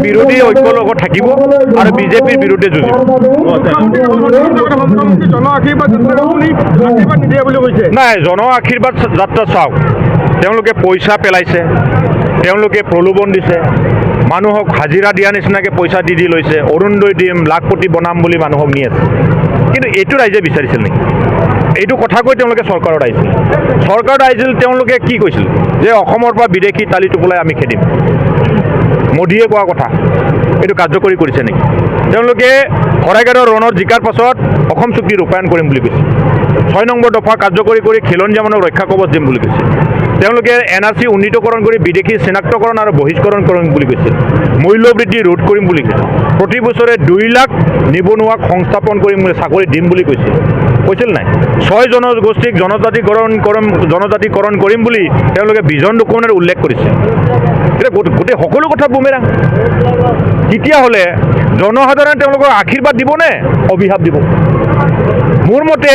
বিৰোধী ঐক্যৰ লগত থাকিব আৰু বিজেপিৰ বিৰুদ্ধে যুঁজিব। নাই, জন আশীৰ্বাদ যাত্ৰা চাওক, তেওঁলোকে পইচা পেলাইছে, তেওঁলোকে প্ৰলোভন দিছে, মানুহক হাজিৰা দিয়া নিচিনাকৈ পইচা দি লৈছে, অৰুণোদয় দিম, লাখপতি বনাম বুলি মানুহক নি আছে। কিন্তু এইটো ৰাইজে বিচাৰিছিল নেকি? এইটো কথা কৈ তেওঁলোকে চৰকাৰত আহিছিল। চৰকাৰত আহিছিল তেওঁলোকে কি কৈছিল যে অসমৰ পৰা বিদেশী তালি টোপোলাই আমি খেদিম। মোদীয়ে কোৱা কথা এইটো কাৰ্যকৰী কৰিছে নেকি? তেওঁলোকে শৰাইঘাটৰ ৰণত জিকাৰ পাছত অসম চুক্তি ৰূপায়ণ কৰিম বুলি কৈছে। 6 নম্বৰ দফা কাৰ্যকৰী কৰি খিলঞ্জীয়া মানুহক ৰক্ষা কৱচ দিম বুলি কৈছে। তেওঁলোকে NRC উন্নীতকৰণ কৰি বিদেশী চিনাক্তকৰণ আৰু বহিষ্কৰণ কৰিম বুলি কৈছিল। মূল্যবৃদ্ধি ৰোধ কৰিম বুলি কৈছে। প্ৰতি বছৰে 2 লাখ নিবনুৱাক সংস্থাপন কৰিম বুলি, চাকৰি দিম বুলি কৈছিল। কৈছিল নাই? 6 জনগোষ্ঠীক জনজাতিকৰণ কৰিম বুলি তেওঁলোকে বিজন ডকুমেণ্টত উল্লেখ কৰিছে। এতিয়া গোটেই সকলো কথা বুমেৰাং। তেতিয়াহ'লে জনসাধাৰণে তেওঁলোকক আশীৰ্বাদ দিবনে অভিশাপ দিব? মোৰ মতে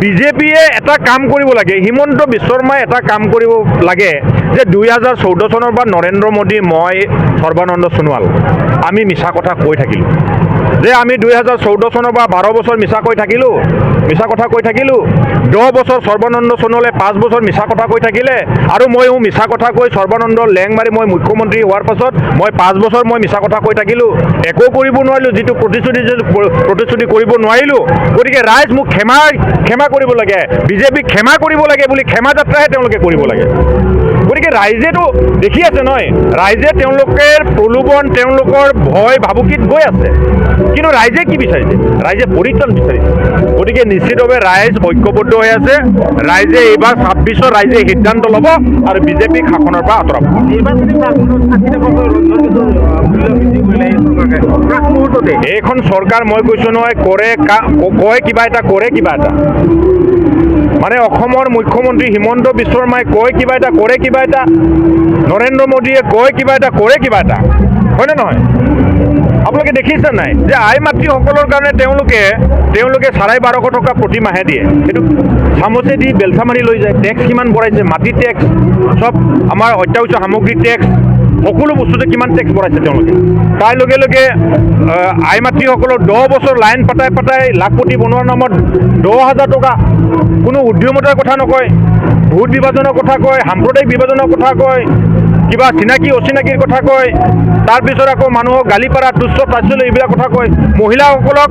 বিজেপিয়ে এটা কাম কৰিব লাগে, হিমন্ত বিশ্ব শৰ্মাই এটা কাম কৰিব লাগে যে 2014 চনৰ পৰা নৰেন্দ্ৰ মোদী, মই, সৰ্বানন্দ সোণোৱাল আমি মিছা কথা কৈ থাকিলোঁ যে আমি 2014 চনৰ পৰা 12 বছৰ মিছা কথা কৈ থাকিলোঁ। 10 বছৰ সৰ্বানন্দ সোণোৱালে 5 বছৰ মিছা কথা কৈ থাকিলে আৰু ময়ো মিছা কথা কৈ সৰ্বানন্দ লেং মাৰি মই মুখ্যমন্ত্ৰী হোৱাৰ পাছত মই 5 বছৰ মই মিছা কথা কৈ থাকিলোঁ, একো কৰিব নোৱাৰিলোঁ, যিটো প্ৰতিশ্ৰুতি কৰিব নোৱাৰিলোঁ। গতিকে ৰাইজ মোক ক্ষমা কৰিব লাগে, বিজেপিক ক্ষমা কৰিব লাগে বুলি ক্ষমা যাত্ৰাহে তেওঁলোকে কৰিব লাগে। গতিকে ৰাইজেতো দেখি আছে নহয়, ৰাইজে তেওঁলোকৰ প্ৰলোভন, তেওঁলোকৰ ভয় ভাবুকিত গৈ আছে। কিন্তু ৰাইজে কি বিচাৰিছে? ৰাইজে পৰিত্ৰাণ বিচাৰিছে। গতিকে নিশ্চিতভাৱে ৰাইজ ঐক্যবদ্ধ হৈ আছে। ৰাইজে এইবাৰ 26 ৰাইজে সিদ্ধান্ত ল'ব আৰু বিজেপিক শাসনৰ পৰা আঁতৰাব। এইখন চৰকাৰ মই কৈছোঁ নহয়, কয় কিবা এটা, কৰে কিবা এটা। মানে অসমৰ মুখ্যমন্ত্ৰী হিমন্ত বিশ্ব শৰ্মাই কয় কিবা এটা, কৰে কিবা এটা। নৰেন্দ্ৰ মোদীয়ে কয় কিবা এটা, কৰে কিবা এটা। হয়নে নহয়? আপোনালোকে দেখিছে নাই যে আই মাতৃসকলৰ কাৰণে তেওঁলোকে 1250 টকা প্ৰতি মাহে দিয়ে। এইটো চামুচে দি বেলচা মাৰি লৈ যায়। টেক্স কিমান বঢ়াইছে? মাটি টেক্স, চব আমাৰ অত্যাৱশ্যক সামগ্ৰী টেক্স, সকলো বস্তুতে কিমান টেক্স বঢ়াইছে তেওঁলোকে। তাৰ লগে লগে আই মাতৃসকলৰ 10 বছৰ লাইন পাতাই লাখপতি বনোৱাৰ নামত 10,000 টকা। কোনো উদ্যমতাৰ কথা নকয়, ভোট বিভাজনৰ কথা কয়, সাম্প্ৰদায়িক বিভাজনৰ কথা কয়, কিবা চিনাকি অচিনাকিৰ কথা কয়, তাৰপিছত আকৌ মানুহক গালি পাৰা, তুচ্ছ তাচ্ছিল্য এইবিলাক কথা কয়। মহিলাসকলক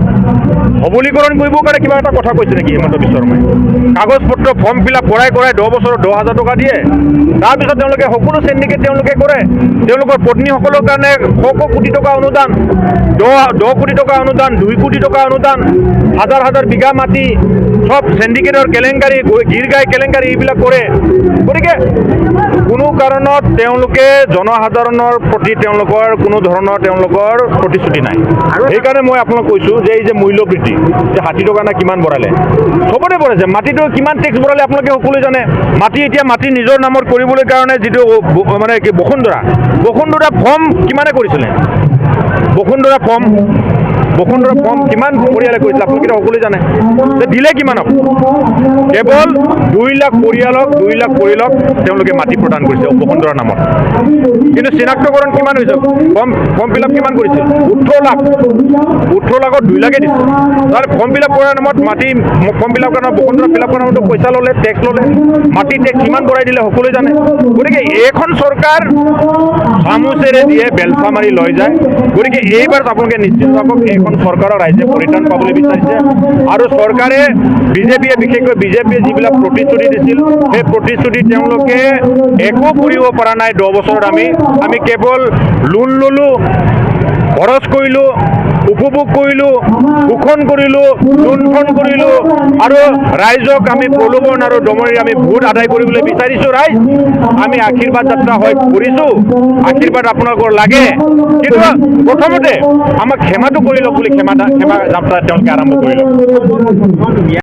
সবলীকৰণ কৰিবৰ কাৰণে কিবা এটা কথা কৈছে নেকি হিমন্ত বিশ্ব শৰ্মাই? কাগজ পত্ৰ ফৰ্ম ফিল আপ কৰাই 10 বছৰত 10,000 টকা দিয়ে। তাৰপিছত তেওঁলোকে সকলো চিণ্ডিকেট তেওঁলোকে কৰে। তেওঁলোকৰ পত্নীসকলৰ কাৰণে 100 কোটি টকা অনুদান, 10 কোটি টকা অনুদান, 2 কোটি টকা অনুদান, হাজাৰ বিঘা মাটি, সব চিণ্ডিকেটৰ কেলেংকাৰী, গিৰগাই কেলেংকাৰী এইবিলাক কৰে। গতিকে কোনো কাৰণত তেওঁলোকে জনসাধাৰণৰ প্ৰতি তেওঁলোকৰ কোনো ধৰণৰ প্ৰতিশ্ৰুতি নাই। সেইকাৰণে মই আপোনাক কৈছোঁ যে এই যে মূল্য বৃদ্ধি, যে 60 টকা না কিমান বঢ়ালে, চবতে বঢ়াইছে। মাটিটো কিমান টেক্স বঢ়ালে আপোনালোকে সকলোৱে জানে। মাটি নিজৰ নামত কৰিবলৈ কাৰণে যিটো মানে কি বসুন্ধৰা ফৰ্ম কিমানে কৰিছিলে? বসুন্ধৰা ফৰ্ম কিমান পৰিয়ালে কৰিছিল আপোনালোকে সকলোৱে জানে। দিলে কিমানক? কেৱল 2 লাখ পৰিয়ালক তেওঁলোকে মাটি প্ৰদান কৰিছে বসুন্ধৰাৰ নামত। কিন্তু চিনাক্তকৰণ কিমান হৈছে? ফৰ্ম ফিল আপ কিমান কৰিছিল? 18 লাখত 2 লাখে দিছে। তাৰ ফৰ্ম ফিল আপ কৰাৰ নামত ফৰ্ম ফিল আপ কৰাৰ বসুন্ধৰা ফিল আপ কৰাৰ নামত পইচা ল'লে, টেক্স ল'লে। মাটি টেক্স কিমান বঢ়াই দিলে সকলোৱে জানে। গতিকে এইখন চৰকাৰ চামুচেৰে দিয়ে বেলচা মাৰি লৈ যায়। গতিকে এইবাৰ আপোনালোকে নিশ্চিত থাকক, এইখন চৰকাৰৰ ৰাইজে পৰিত্ৰাণ পাবলৈ বিচাৰিছে। আৰু চৰকাৰে বিশেষকৈ বিজেপিয়ে যিবিলাক প্ৰতিশ্ৰুতি দিছিল, সেই প্ৰতিশ্ৰুতি তেওঁলোকে একো কৰিব পৰা নাই। 10 বছৰত আমি কেৱল লোন ল'লোঁ, খৰচ কৰিলোঁ, উপভোগ কৰিলোঁ, শোষণ কৰিলোঁ, লুণ্ঠন কৰিলোঁ আৰু ৰাইজক আমি প্ৰলোভন আৰু দমৰি আমি ভোট আদায় কৰিবলৈ বিচাৰিছোঁ। ৰাইজ আমি আশীৰ্বাদ যাত্ৰা হৈ কৰিছোঁ, আশীৰ্বাদ আপোনালোকৰ লাগে, কিন্তু প্ৰথমতে আমাক ক্ষমাটো কৰি লওক বুলি ক্ষমা যাত্ৰা তেওঁলোকে আৰম্ভ কৰি লওক।